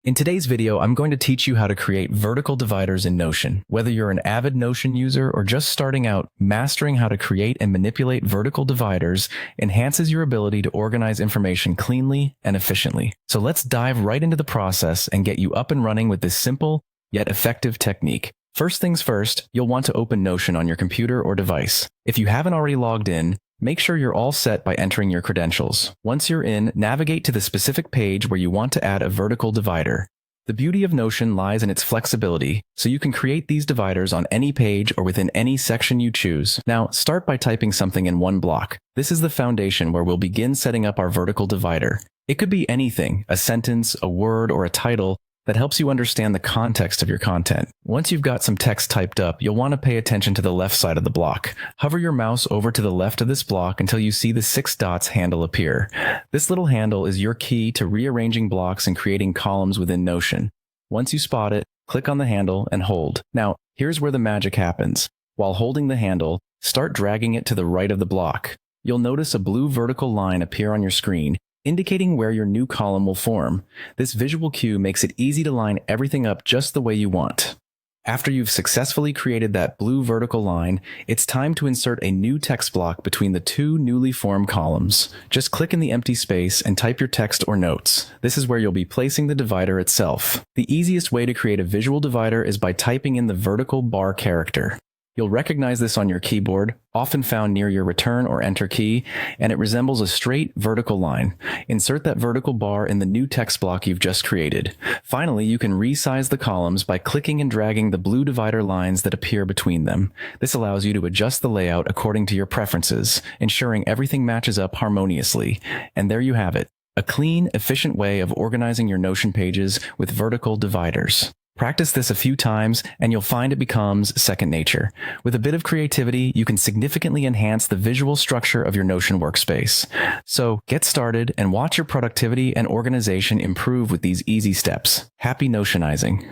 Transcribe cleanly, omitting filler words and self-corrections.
In today's video, I'm going to teach you how to create vertical dividers in Notion. Whether you're an avid Notion user or just starting out, mastering how to create and manipulate vertical dividers enhances your ability to organize information cleanly and efficiently. So let's dive right into the process and get you up and running with this simple yet effective technique. First things first, you'll want to open Notion on your computer or device. If you haven't already logged in, make sure you're all set by entering your credentials. Once you're in, navigate to the specific page where you want to add a vertical divider. The beauty of Notion lies in its flexibility, so you can create these dividers on any page or within any section you choose. Now, start by typing something in one block. This is the foundation where we'll begin setting up our vertical divider. It could be anything, a sentence, a word, or a title, that helps you understand the context of your content. Once you've got some text typed up, you'll want to pay attention to the left side of the block. Hover your mouse over to the left of this block until you see the 6 dots handle appear. This little handle is your key to rearranging blocks and creating columns within Notion. Once you spot it, click on the handle and hold. Now, here's where the magic happens. While holding the handle, start dragging it to the right of the block. You'll notice a blue vertical line appear on your screen, indicating where your new column will form. This visual cue makes it easy to line everything up just the way you want. After you've successfully created that blue vertical line, it's time to insert a new text block between the two newly formed columns. Just click in the empty space and type your text or notes. This is where you'll be placing the divider itself. The easiest way to create a visual divider is by typing in the vertical bar character. You'll recognize this on your keyboard, often found near your return or enter key, and it resembles a straight vertical line. Insert that vertical bar in the new text block you've just created. Finally, you can resize the columns by clicking and dragging the blue divider lines that appear between them. This allows you to adjust the layout according to your preferences, ensuring everything matches up harmoniously. And there you have it, a clean, efficient way of organizing your Notion pages with vertical dividers. Practice this a few times and you'll find it becomes second nature. With a bit of creativity, you can significantly enhance the visual structure of your Notion workspace. So get started and watch your productivity and organization improve with these easy steps. Happy Notionizing!